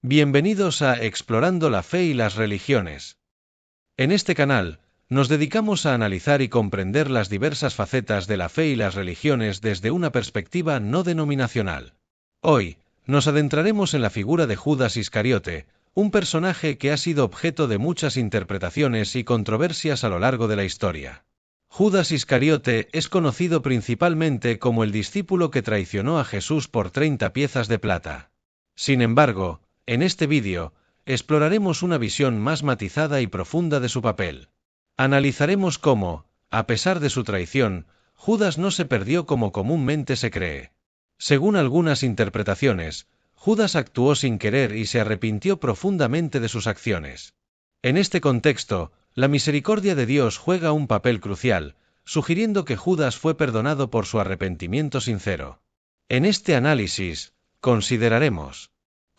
Bienvenidos a Explorando la Fe y las Religiones. En este canal, nos dedicamos a analizar y comprender las diversas facetas de la fe y las religiones desde una perspectiva no denominacional. Hoy, nos adentraremos en la figura de Judas Iscariote, un personaje que ha sido objeto de muchas interpretaciones y controversias a lo largo de la historia. Judas Iscariote es conocido principalmente como el discípulo que traicionó a Jesús por 30 piezas de plata. Sin embargo, en este vídeo, exploraremos una visión más matizada y profunda de su papel. Analizaremos cómo, a pesar de su traición, Judas no se perdió como comúnmente se cree. Según algunas interpretaciones, Judas actuó sin querer y se arrepintió profundamente de sus acciones. En este contexto, la misericordia de Dios juega un papel crucial, sugiriendo que Judas fue perdonado por su arrepentimiento sincero. En este análisis, consideraremos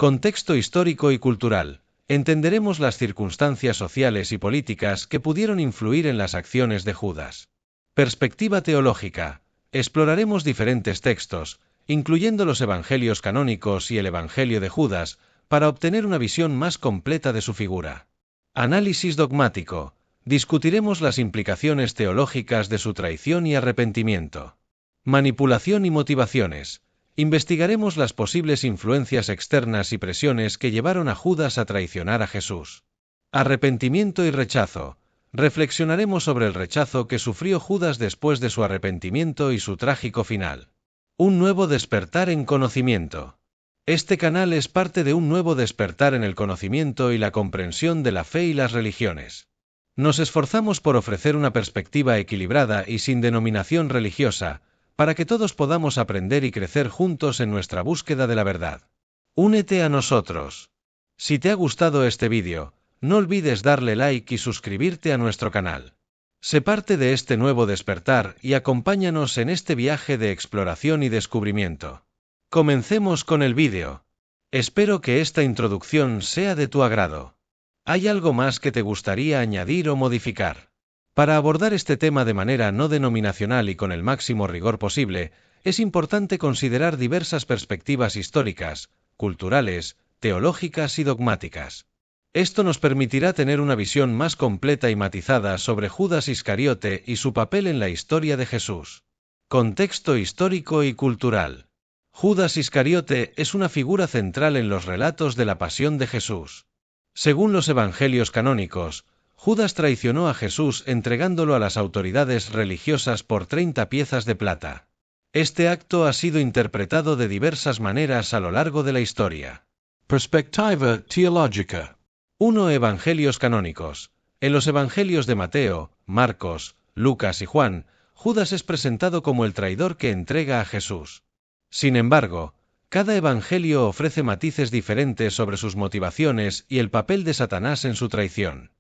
contexto histórico y cultural. Entenderemos las circunstancias sociales y políticas que pudieron influir en las acciones de Judas. Perspectiva teológica. Exploraremos diferentes textos, incluyendo los evangelios canónicos y el Evangelio de Judas, para obtener una visión más completa de su figura. Análisis dogmático. Discutiremos las implicaciones teológicas de su traición y arrepentimiento. Manipulación y motivaciones. Investigaremos las posibles influencias externas y presiones que llevaron a Judas a traicionar a Jesús. Arrepentimiento y rechazo. Reflexionaremos sobre el rechazo que sufrió Judas después de su arrepentimiento y su trágico final. Un nuevo despertar en conocimiento. Este canal es parte de un nuevo despertar en el conocimiento y la comprensión de la fe y las religiones. Nos esforzamos por ofrecer una perspectiva equilibrada y sin denominación religiosa, para que todos podamos aprender y crecer juntos en nuestra búsqueda de la verdad. Únete a nosotros. Si te ha gustado este vídeo, no olvides darle like y suscribirte a nuestro canal. Sé parte de este nuevo despertar y acompáñanos en este viaje de exploración y descubrimiento. Comencemos con el vídeo. Espero que esta introducción sea de tu agrado. ¿Hay algo más que te gustaría añadir o modificar? Para abordar este tema de manera no denominacional y con el máximo rigor posible, es importante considerar diversas perspectivas históricas, culturales, teológicas y dogmáticas. Esto nos permitirá tener una visión más completa y matizada sobre Judas Iscariote y su papel en la historia de Jesús. Contexto histórico y cultural. Judas Iscariote es una figura central en los relatos de la pasión de Jesús. Según los evangelios canónicos, Judas traicionó a Jesús entregándolo a las autoridades religiosas por 30 piezas de plata. Este acto ha sido interpretado de diversas maneras a lo largo de la historia. Perspectiva teológica. 1. Evangelios canónicos. En los evangelios de Mateo, Marcos, Lucas y Juan, Judas es presentado como el traidor que entrega a Jesús. Sin embargo, cada evangelio ofrece matices diferentes sobre sus motivaciones y el papel de Satanás en su traición.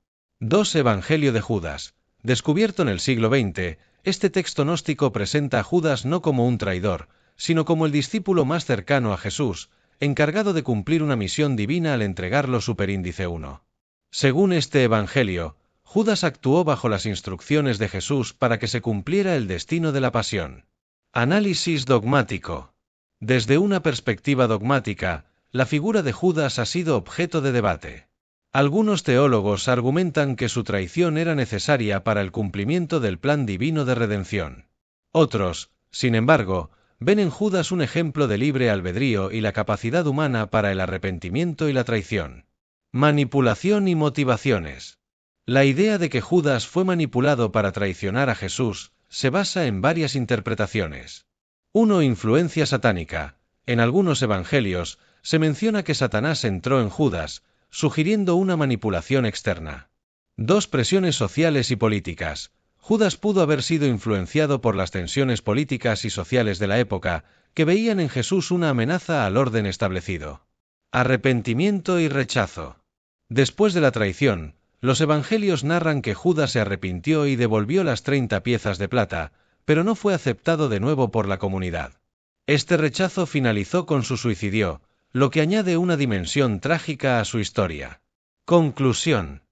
2. Evangelio de Judas. Descubierto en el siglo XX, este texto gnóstico presenta a Judas no como un traidor, sino como el discípulo más cercano a Jesús, encargado de cumplir una misión divina al entregarlo superíndice 1. Según este evangelio, Judas actuó bajo las instrucciones de Jesús para que se cumpliera el destino de la pasión. Análisis dogmático. Desde una perspectiva dogmática, la figura de Judas ha sido objeto de debate. Algunos teólogos argumentan que su traición era necesaria para el cumplimiento del plan divino de redención. Otros, sin embargo, ven en Judas un ejemplo de libre albedrío y la capacidad humana para el arrepentimiento y la traición. Manipulación y motivaciones. La idea de que Judas fue manipulado para traicionar a Jesús se basa en varias interpretaciones. 1. Influencia satánica. En algunos evangelios, se menciona que Satanás entró en Judas, sugiriendo una manipulación externa. 2. Presiones sociales y políticas. Judas pudo haber sido influenciado por las tensiones políticas y sociales de la época, que veían en Jesús una amenaza al orden establecido. Arrepentimiento y rechazo. Después de la traición, los evangelios narran que Judas se arrepintió y devolvió las 30 piezas de plata, pero no fue aceptado de nuevo por la comunidad. Este rechazo finalizó con su suicidio, lo que añade una dimensión trágica a su historia. Conclusión.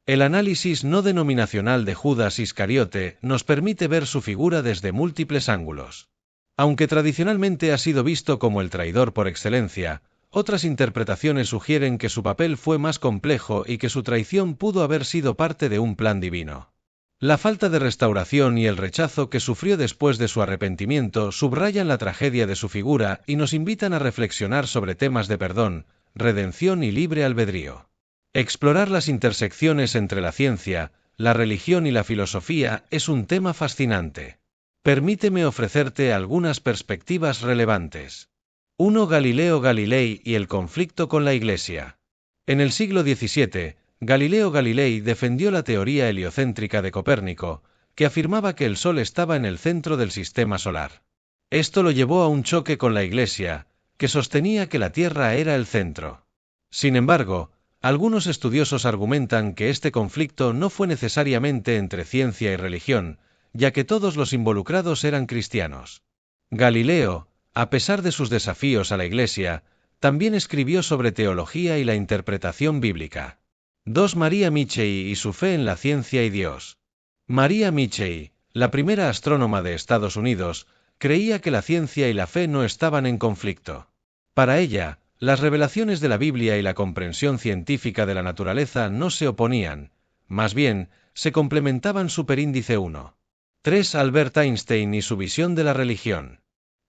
El análisis no denominacional de Judas Iscariote nos permite ver su figura desde múltiples ángulos. Aunque tradicionalmente ha sido visto como el traidor por excelencia, Otras interpretaciones sugieren que su papel fue más complejo y que su traición pudo haber sido parte de un plan divino. La falta de restauración y el rechazo que sufrió después de su arrepentimiento subrayan la tragedia de su figura y nos invitan a reflexionar sobre temas de perdón, redención y libre albedrío. Explorar las intersecciones entre la ciencia, la religión y la filosofía es un tema fascinante. Permíteme ofrecerte algunas perspectivas relevantes. 1. Galileo Galilei y el conflicto con la Iglesia. En el siglo XVII, Galileo Galilei defendió la teoría heliocéntrica de Copérnico, que afirmaba que el Sol estaba en el centro del sistema solar. Esto lo llevó a un choque con la Iglesia, que sostenía que la Tierra era el centro. Sin embargo, algunos estudiosos argumentan que este conflicto no fue necesariamente entre ciencia y religión, ya que todos los involucrados eran cristianos. Galileo, a pesar de sus desafíos a la Iglesia, también escribió sobre teología y la interpretación bíblica. 2. Maria Mitchell y su fe en la ciencia y Dios. Maria Mitchell, la primera astrónoma de Estados Unidos, creía que la ciencia y la fe no estaban en conflicto. Para ella, las revelaciones de la Biblia y la comprensión científica de la naturaleza no se oponían, más bien, se complementaban. Superíndice 1. 3. Albert Einstein y su visión de la religión.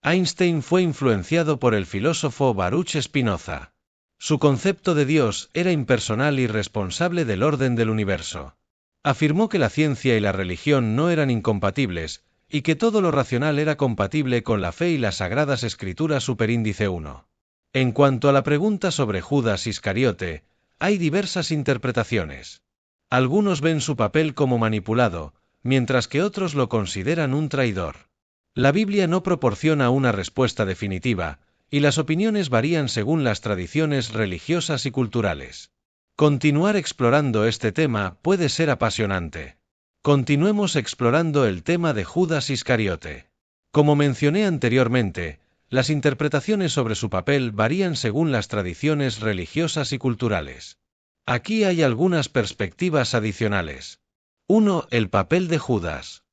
Einstein fue influenciado por el filósofo Baruch Spinoza. Su concepto de Dios era impersonal y responsable del orden del universo. Afirmó que la ciencia y la religión no eran incompatibles, y que todo lo racional era compatible con la fe y las sagradas escrituras. Superíndice 1. En cuanto a la pregunta sobre Judas Iscariote, hay diversas interpretaciones. Algunos ven su papel como manipulado, mientras que otros lo consideran un traidor. La Biblia no proporciona una respuesta definitiva, y las opiniones varían según las tradiciones religiosas y culturales. Continuar explorando este tema puede ser apasionante. Continuemos explorando el tema de Judas Iscariote. Como mencioné anteriormente, las interpretaciones sobre su papel varían según las tradiciones religiosas y culturales. Aquí hay algunas perspectivas adicionales. 1. El papel de Judas.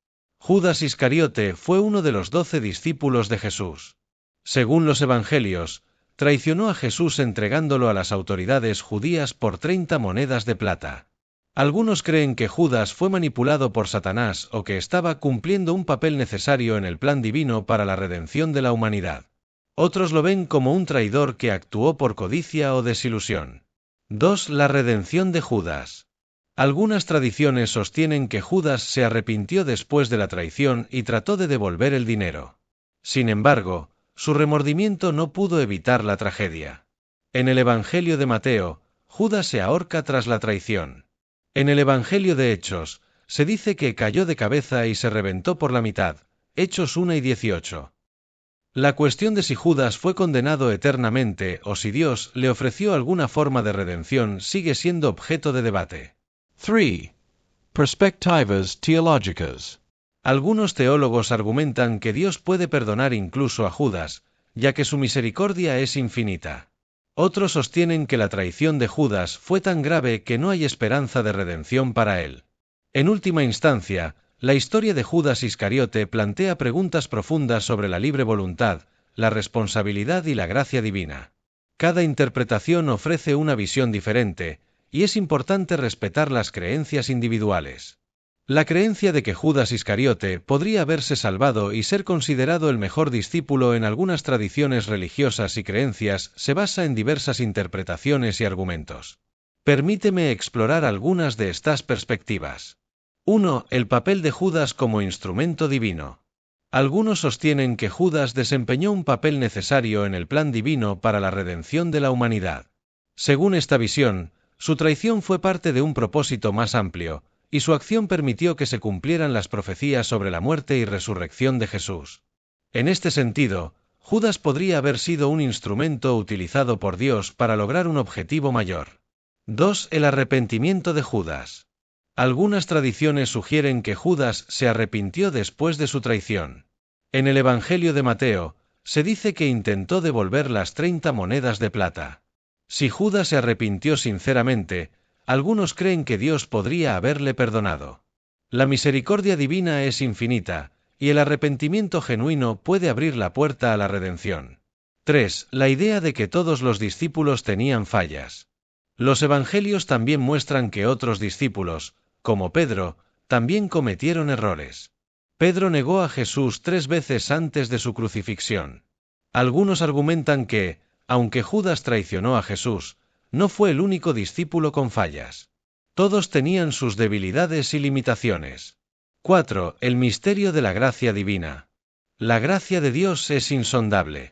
Judas Iscariote fue uno de los 12 discípulos de Jesús. Según los evangelios, traicionó a Jesús entregándolo a las autoridades judías por 30 monedas de plata. Algunos creen que Judas fue manipulado por Satanás o que estaba cumpliendo un papel necesario en el plan divino para la redención de la humanidad. Otros lo ven como un traidor que actuó por codicia o desilusión. 2. La redención de Judas. Algunas tradiciones sostienen que Judas se arrepintió después de la traición y trató de devolver el dinero. Sin embargo, su remordimiento no pudo evitar la tragedia. En el Evangelio de Mateo, Judas se ahorca tras la traición. En el Evangelio de Hechos, se dice que cayó de cabeza y se reventó por la mitad, Hechos 1 y 18. La cuestión de si Judas fue condenado eternamente o si Dios le ofreció alguna forma de redención sigue siendo objeto de debate. 3. Perspectivas teológicas. Algunos teólogos argumentan que Dios puede perdonar incluso a Judas, ya que su misericordia es infinita. Otros sostienen que la traición de Judas fue tan grave que no hay esperanza de redención para él. En última instancia, la historia de Judas Iscariote plantea preguntas profundas sobre la libre voluntad, la responsabilidad y la gracia divina. Cada interpretación ofrece una visión diferente, y es importante respetar las creencias individuales. La creencia de que Judas Iscariote podría haberse salvado y ser considerado el mejor discípulo en algunas tradiciones religiosas y creencias se basa en diversas interpretaciones y argumentos. Permíteme explorar algunas de estas perspectivas. 1. El papel de Judas como instrumento divino. Algunos sostienen que Judas desempeñó un papel necesario en el plan divino para la redención de la humanidad. Según esta visión, su traición fue parte de un propósito más amplio, y su acción permitió que se cumplieran las profecías sobre la muerte y resurrección de Jesús. En este sentido, Judas podría haber sido un instrumento utilizado por Dios para lograr un objetivo mayor. 2. El arrepentimiento de Judas. Algunas tradiciones sugieren que Judas se arrepintió después de su traición. En el Evangelio de Mateo, se dice que intentó devolver las 30 monedas de plata. Si Judas se arrepintió sinceramente, algunos creen que Dios podría haberle perdonado. La misericordia divina es infinita, y el arrepentimiento genuino puede abrir la puerta a la redención. 3. La idea de que todos los discípulos tenían fallas. Los evangelios también muestran que otros discípulos, como Pedro, también cometieron errores. Pedro negó a Jesús 3 veces antes de su crucifixión. Algunos argumentan que, aunque Judas traicionó a Jesús, no fue el único discípulo con fallas. Todos tenían sus debilidades y limitaciones. 4. El misterio de la gracia divina. La gracia de Dios es insondable.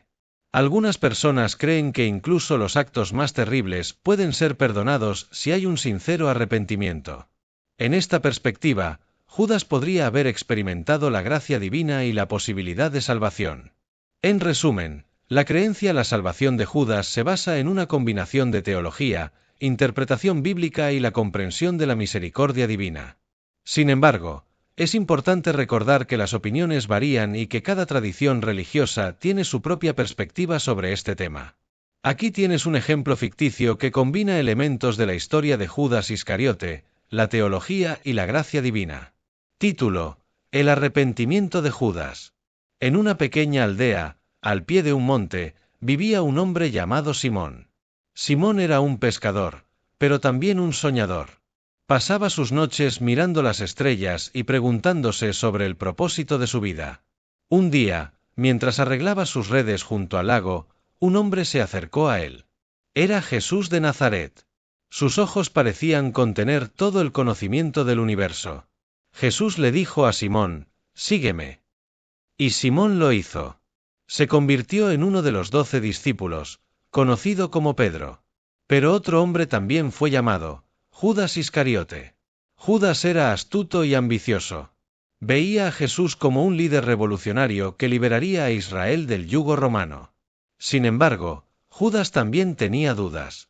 Algunas personas creen que incluso los actos más terribles pueden ser perdonados si hay un sincero arrepentimiento. En esta perspectiva, Judas podría haber experimentado la gracia divina y la posibilidad de salvación. En resumen, la creencia en la salvación de Judas se basa en una combinación de teología, interpretación bíblica y la comprensión de la misericordia divina. Sin embargo, es importante recordar que las opiniones varían y que cada tradición religiosa tiene su propia perspectiva sobre este tema. Aquí tienes un ejemplo ficticio que combina elementos de la historia de Judas Iscariote, la teología y la gracia divina. Título: El arrepentimiento de Judas. En una pequeña aldea, al pie de un monte, vivía un hombre llamado Simón. Simón era un pescador, pero también un soñador. Pasaba sus noches mirando las estrellas y preguntándose sobre el propósito de su vida. Un día, mientras arreglaba sus redes junto al lago, un hombre se acercó a él. Era Jesús de Nazaret. Sus ojos parecían contener todo el conocimiento del universo. Jesús le dijo a Simón: «Sígueme». Y Simón lo hizo. Se convirtió en uno de los 12 discípulos, conocido como Pedro. Pero otro hombre también fue llamado Judas Iscariote. Judas era astuto y ambicioso. Veía a Jesús como un líder revolucionario que liberaría a Israel del yugo romano. Sin embargo, Judas también tenía dudas.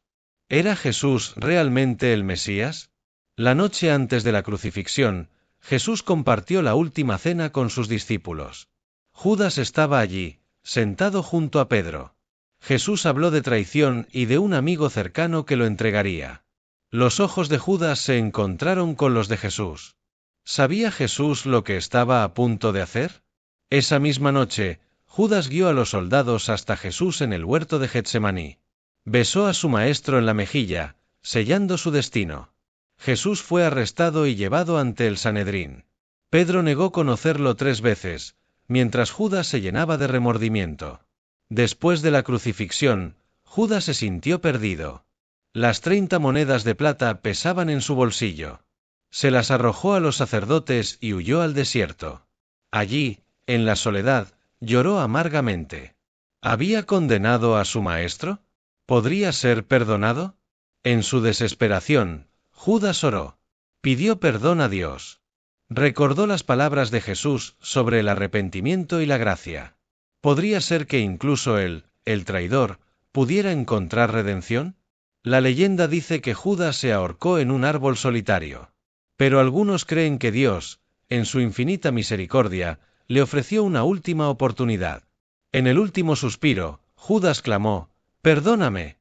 ¿Era Jesús realmente el Mesías? La noche antes de la crucifixión, Jesús compartió la última cena con sus discípulos. Judas estaba allí, sentado junto a Pedro. Jesús habló de traición y de un amigo cercano que lo entregaría. Los ojos de Judas se encontraron con los de Jesús. ¿Sabía Jesús lo que estaba a punto de hacer? Esa misma noche, Judas guió a los soldados hasta Jesús en el huerto de Getsemaní. Besó a su maestro en la mejilla, sellando su destino. Jesús fue arrestado y llevado ante el Sanedrín. Pedro negó conocerlo 3 veces, mientras Judas se llenaba de remordimiento. Después de la crucifixión, Judas se sintió perdido. Las 30 monedas de plata pesaban en su bolsillo. Se las arrojó a los sacerdotes y huyó al desierto. Allí, en la soledad, lloró amargamente. ¿Había condenado a su maestro? ¿Podría ser perdonado? En su desesperación, Judas oró. Pidió perdón a Dios. Recordó las palabras de Jesús sobre el arrepentimiento y la gracia. ¿Podría ser que incluso él, el traidor, pudiera encontrar redención? La leyenda dice que Judas se ahorcó en un árbol solitario. Pero algunos creen que Dios, en su infinita misericordia, le ofreció una última oportunidad. En el último suspiro, Judas clamó: «Perdóname».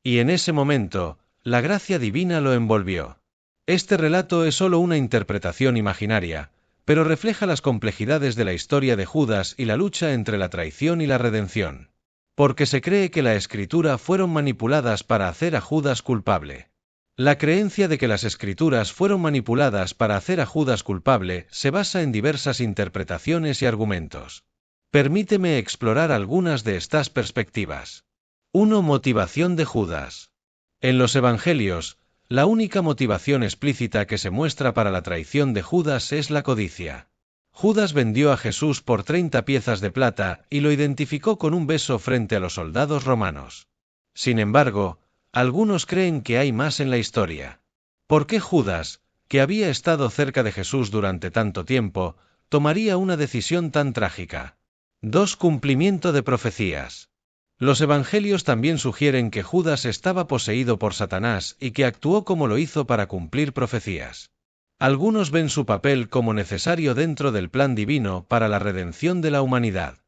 Y en ese momento, la gracia divina lo envolvió. Este relato es solo una interpretación imaginaria, pero refleja las complejidades de la historia de Judas y la lucha entre la traición y la redención. Porque se cree que la Escritura fueron manipuladas para hacer a Judas culpable. La creencia de que las Escrituras fueron manipuladas para hacer a Judas culpable se basa en diversas interpretaciones y argumentos. Permíteme explorar algunas de estas perspectivas. 1. Motivación de Judas. En los Evangelios, la única motivación explícita que se muestra para la traición de Judas es la codicia. Judas vendió a Jesús por 30 piezas de plata y lo identificó con un beso frente a los soldados romanos. Sin embargo, algunos creen que hay más en la historia. ¿Por qué Judas, que había estado cerca de Jesús durante tanto tiempo, tomaría una decisión tan trágica? 2. Cumplimiento de profecías. Los evangelios también sugieren que Judas estaba poseído por Satanás y que actuó como lo hizo para cumplir profecías. Algunos ven su papel como necesario dentro del plan divino para la redención de la humanidad.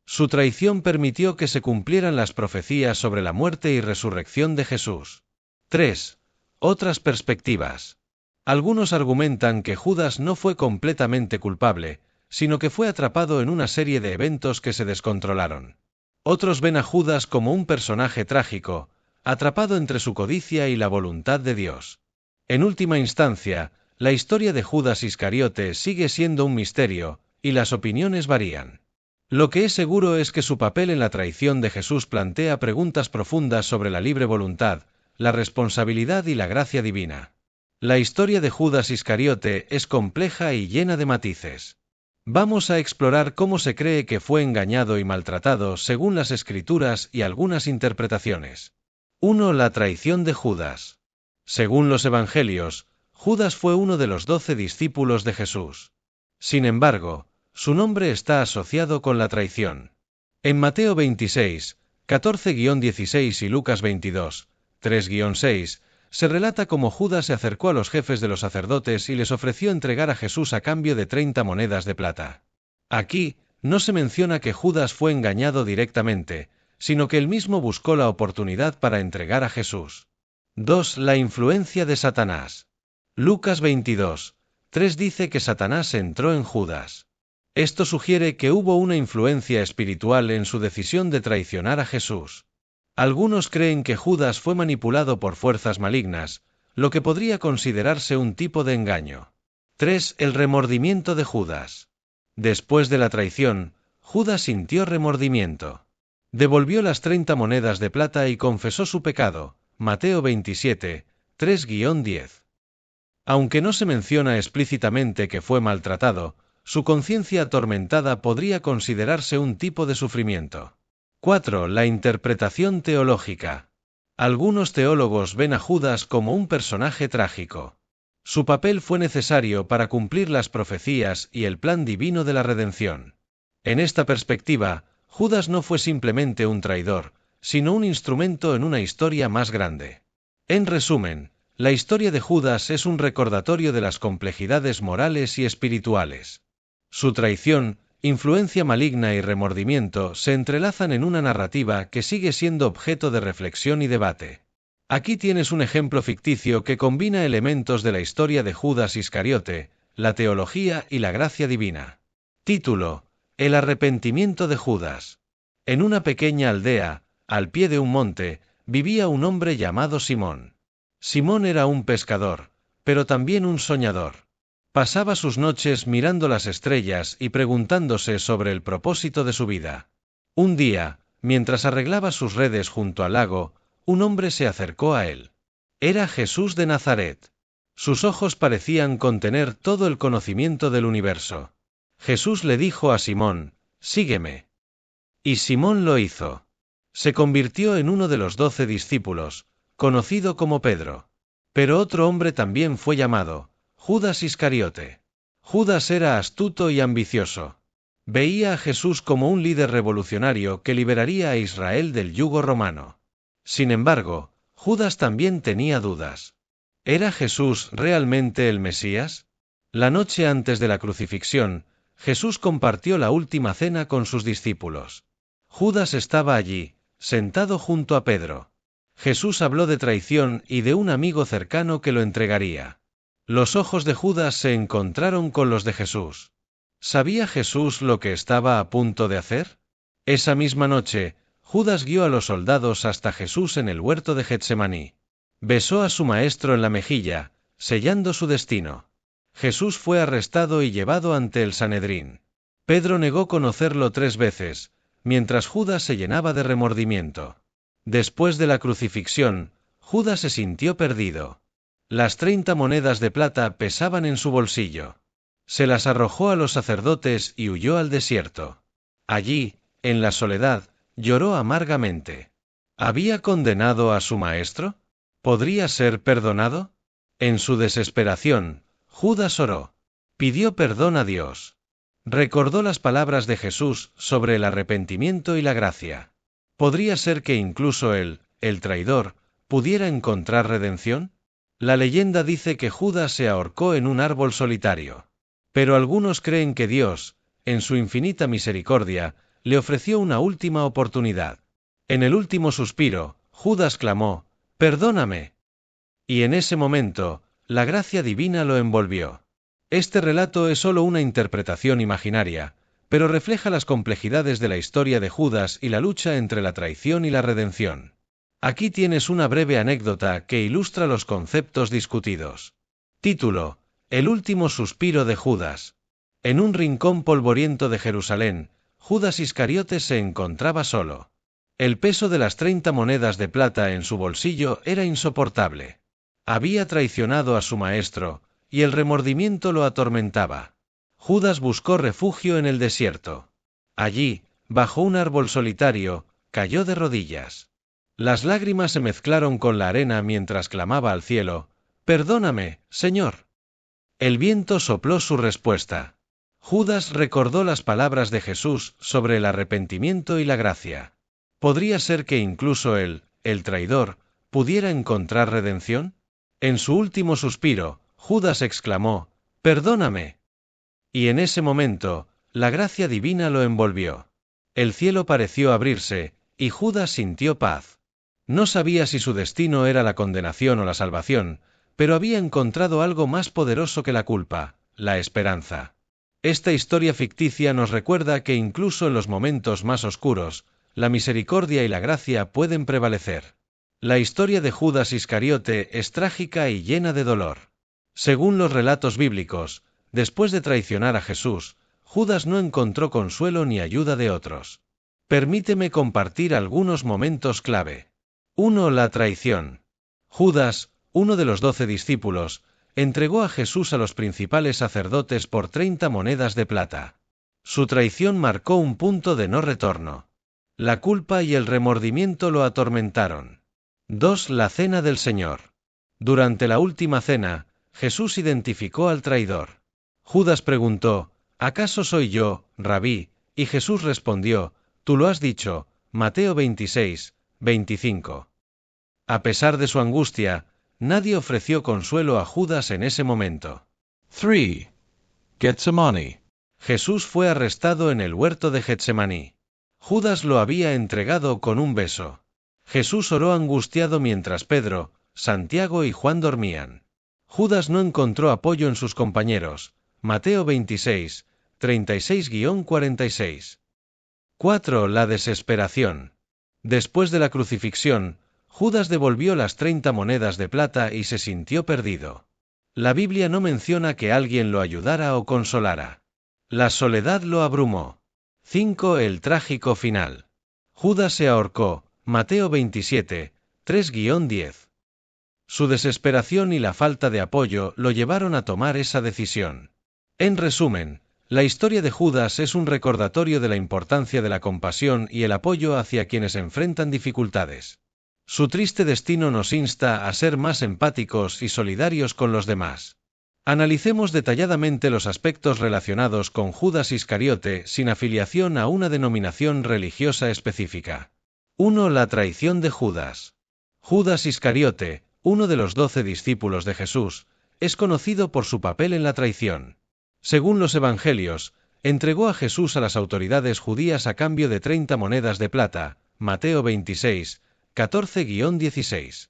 Su traición permitió que se cumplieran las profecías sobre la muerte y resurrección de Jesús. 3. Otras perspectivas. Algunos argumentan que Judas no fue completamente culpable, sino que fue atrapado en una serie de eventos que se descontrolaron. Otros ven a Judas como un personaje trágico, atrapado entre su codicia y la voluntad de Dios. En última instancia, la historia de Judas Iscariote sigue siendo un misterio, y las opiniones varían. Lo que es seguro es que su papel en la traición de Jesús plantea preguntas profundas sobre la libre voluntad, la responsabilidad y la gracia divina. La historia de Judas Iscariote es compleja y llena de matices. Vamos a explorar cómo se cree que fue engañado y maltratado según las Escrituras y algunas interpretaciones. 1. La traición de Judas. Según los Evangelios, Judas fue uno de los 12 discípulos de Jesús. Sin embargo, su nombre está asociado con la traición. En Mateo 26, 14-16 y Lucas 22, 3-6, se relata cómo Judas se acercó a los jefes de los sacerdotes y les ofreció entregar a Jesús a cambio de 30 monedas de plata. Aquí, no se menciona que Judas fue engañado directamente, sino que él mismo buscó la oportunidad para entregar a Jesús. 2. La influencia de Satanás. Lucas 22, 3 dice que Satanás entró en Judas. Esto sugiere que hubo una influencia espiritual en su decisión de traicionar a Jesús. Algunos creen que Judas fue manipulado por fuerzas malignas, lo que podría considerarse un tipo de engaño. 3. El remordimiento de Judas. Después de la traición, Judas sintió remordimiento. Devolvió las 30 monedas de plata y confesó su pecado. Mateo 27, 3-10. Aunque no se menciona explícitamente que fue maltratado, su conciencia atormentada podría considerarse un tipo de sufrimiento. 4. La interpretación teológica. Algunos teólogos ven a Judas como un personaje trágico. Su papel fue necesario para cumplir las profecías y el plan divino de la redención. En esta perspectiva, Judas no fue simplemente un traidor, sino un instrumento en una historia más grande. En resumen, la historia de Judas es un recordatorio de las complejidades morales y espirituales. Su traición, influencia maligna y remordimiento se entrelazan en una narrativa que sigue siendo objeto de reflexión y debate. Aquí tienes un ejemplo ficticio que combina elementos de la historia de Judas Iscariote, la teología y la gracia divina. Título: El arrepentimiento de Judas. En una pequeña aldea, al pie de un monte, vivía un hombre llamado Simón. Simón era un pescador, pero también un soñador. Pasaba sus noches mirando las estrellas y preguntándose sobre el propósito de su vida. Un día, mientras arreglaba sus redes junto al lago, un hombre se acercó a él. Era Jesús de Nazaret. Sus ojos parecían contener todo el conocimiento del universo. Jesús le dijo a Simón: «Sígueme». Y Simón lo hizo. Se convirtió en uno de los 12 discípulos, conocido como Pedro. Pero otro hombre también fue llamado Judas Iscariote. Judas era astuto y ambicioso. Veía a Jesús como un líder revolucionario que liberaría a Israel del yugo romano. Sin embargo, Judas también tenía dudas. ¿Era Jesús realmente el Mesías? La noche antes de la crucifixión, Jesús compartió la última cena con sus discípulos. Judas estaba allí, sentado junto a Pedro. Jesús habló de traición y de un amigo cercano que lo entregaría. Los ojos de Judas se encontraron con los de Jesús. ¿Sabía Jesús lo que estaba a punto de hacer? Esa misma noche, Judas guió a los soldados hasta Jesús en el huerto de Getsemaní. Besó a su maestro en la mejilla, sellando su destino. Jesús fue arrestado y llevado ante el Sanedrín. Pedro negó conocerlo 3 veces, mientras Judas se llenaba de remordimiento. Después de la crucifixión, Judas se sintió perdido. Las 30 monedas de plata pesaban en su bolsillo. Se las arrojó a los sacerdotes y huyó al desierto. Allí, en la soledad, lloró amargamente. ¿Había condenado a su maestro? ¿Podría ser perdonado? En su desesperación, Judas oró. Pidió perdón a Dios. Recordó las palabras de Jesús sobre el arrepentimiento y la gracia. ¿Podría ser que incluso él, el traidor, pudiera encontrar redención? La leyenda dice que Judas se ahorcó en un árbol solitario. Pero algunos creen que Dios, en su infinita misericordia, le ofreció una última oportunidad. En el último suspiro, Judas clamó: «Perdóname». Y en ese momento, la gracia divina lo envolvió. Este relato es solo una interpretación imaginaria, pero refleja las complejidades de la historia de Judas y la lucha entre la traición y la redención. Aquí tienes una breve anécdota que ilustra los conceptos discutidos. Título: El último suspiro de Judas. En un rincón polvoriento de Jerusalén, Judas Iscariote se encontraba solo. El peso de las 30 monedas de plata en su bolsillo era insoportable. Había traicionado a su maestro, y el remordimiento lo atormentaba. Judas buscó refugio en el desierto. Allí, bajo un árbol solitario, cayó de rodillas. Las lágrimas se mezclaron con la arena mientras clamaba al cielo: «Perdóname, Señor». El viento sopló su respuesta. Judas recordó las palabras de Jesús sobre el arrepentimiento y la gracia. ¿Podría ser que incluso él, el traidor, pudiera encontrar redención? En su último suspiro, Judas exclamó: «Perdóname». Y en ese momento, la gracia divina lo envolvió. El cielo pareció abrirse, y Judas sintió paz. No sabía si su destino era la condenación o la salvación, pero había encontrado algo más poderoso que la culpa: la esperanza. Esta historia ficticia nos recuerda que incluso en los momentos más oscuros, la misericordia y la gracia pueden prevalecer. La historia de Judas Iscariote es trágica y llena de dolor. Según los relatos bíblicos, después de traicionar a Jesús, Judas no encontró consuelo ni ayuda de otros. Permíteme compartir algunos momentos clave. 1. La traición. Judas, uno de los 12 discípulos, entregó a Jesús a los principales sacerdotes por 30 monedas de plata. Su traición marcó un punto de no retorno. La culpa y el remordimiento lo atormentaron. 2. La cena del Señor. Durante la última cena, Jesús identificó al traidor. Judas preguntó: «¿Acaso soy yo, Rabí?», y Jesús respondió: «Tú lo has dicho». Mateo 26, 25. A pesar de su angustia, nadie ofreció consuelo a Judas en ese momento. 3. Gethsemane. Jesús fue arrestado en el huerto de Getsemaní. Judas lo había entregado con un beso. Jesús oró angustiado mientras Pedro, Santiago y Juan dormían. Judas no encontró apoyo en sus compañeros. Mateo 26, 36-46. 4. La desesperación. Después de la crucifixión, Judas devolvió las 30 monedas de plata y se sintió perdido. La Biblia no menciona que alguien lo ayudara o consolara. La soledad lo abrumó. 5. El trágico final. Judas se ahorcó. Mateo 27, 3-10. Su desesperación y la falta de apoyo lo llevaron a tomar esa decisión. En resumen, la historia de Judas es un recordatorio de la importancia de la compasión y el apoyo hacia quienes enfrentan dificultades. Su triste destino nos insta a ser más empáticos y solidarios con los demás. Analicemos detalladamente los aspectos relacionados con Judas Iscariote sin afiliación a una denominación religiosa específica. 1. La traición de Judas. Judas Iscariote, uno de los 12 discípulos de Jesús, es conocido por su papel en la traición. Según los evangelios, entregó a Jesús a las autoridades judías a cambio de 30 monedas de plata. Mateo 26, 14-16.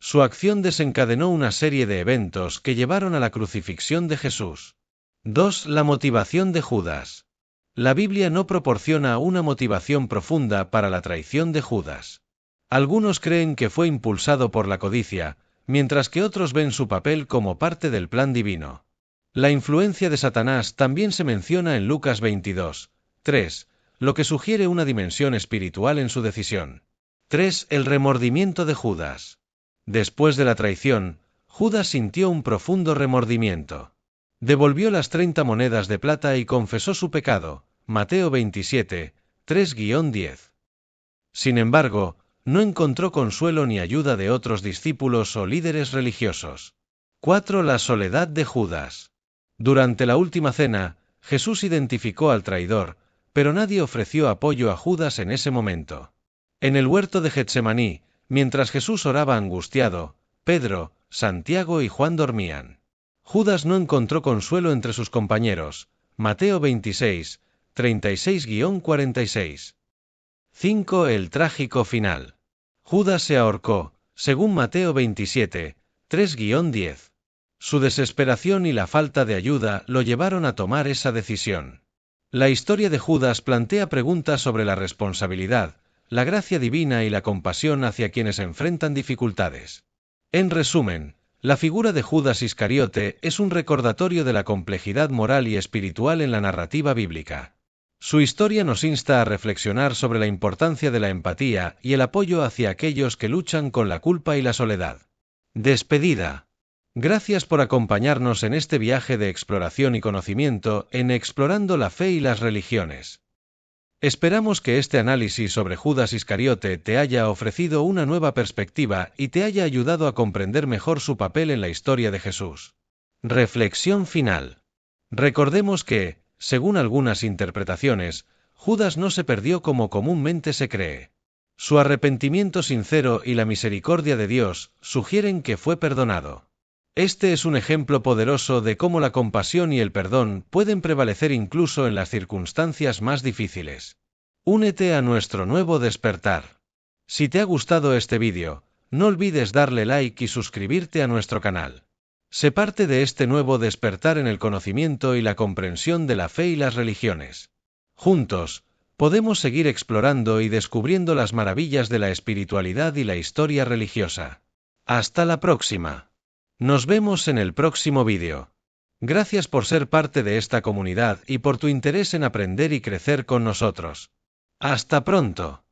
Su acción desencadenó una serie de eventos que llevaron a la crucifixión de Jesús. 2. La motivación de Judas. La Biblia no proporciona una motivación profunda para la traición de Judas. Algunos creen que fue impulsado por la codicia, mientras que otros ven su papel como parte del plan divino. La influencia de Satanás también se menciona en Lucas 22, 3, lo que sugiere una dimensión espiritual en su decisión. 3. El remordimiento de Judas. Después de la traición, Judas sintió un profundo remordimiento. Devolvió las 30 monedas de plata y confesó su pecado. Mateo 27, 3-10. Sin embargo, no encontró consuelo ni ayuda de otros discípulos o líderes religiosos. 4. La soledad de Judas. Durante la última cena, Jesús identificó al traidor, pero nadie ofreció apoyo a Judas en ese momento. En el huerto de Getsemaní, mientras Jesús oraba angustiado, Pedro, Santiago y Juan dormían. Judas no encontró consuelo entre sus compañeros. Mateo 26, 36-46. 5. El trágico final. Judas se ahorcó, según Mateo 27, 3-10. Su desesperación y la falta de ayuda lo llevaron a tomar esa decisión. La historia de Judas plantea preguntas sobre la responsabilidad, la gracia divina y la compasión hacia quienes enfrentan dificultades. En resumen, la figura de Judas Iscariote es un recordatorio de la complejidad moral y espiritual en la narrativa bíblica. Su historia nos insta a reflexionar sobre la importancia de la empatía y el apoyo hacia aquellos que luchan con la culpa y la soledad. Despedida. Gracias por acompañarnos en este viaje de exploración y conocimiento en Explorando la Fe y las Religiones. Esperamos que este análisis sobre Judas Iscariote te haya ofrecido una nueva perspectiva y te haya ayudado a comprender mejor su papel en la historia de Jesús. Reflexión final. Recordemos que, según algunas interpretaciones, Judas no se perdió como comúnmente se cree. Su arrepentimiento sincero y la misericordia de Dios sugieren que fue perdonado. Este es un ejemplo poderoso de cómo la compasión y el perdón pueden prevalecer incluso en las circunstancias más difíciles. Únete a nuestro nuevo despertar. Si te ha gustado este vídeo, no olvides darle like y suscribirte a nuestro canal. Sé parte de este nuevo despertar en el conocimiento y la comprensión de la fe y las religiones. Juntos, podemos seguir explorando y descubriendo las maravillas de la espiritualidad y la historia religiosa. Hasta la próxima. Nos vemos en el próximo vídeo. Gracias por ser parte de esta comunidad y por tu interés en aprender y crecer con nosotros. Hasta pronto.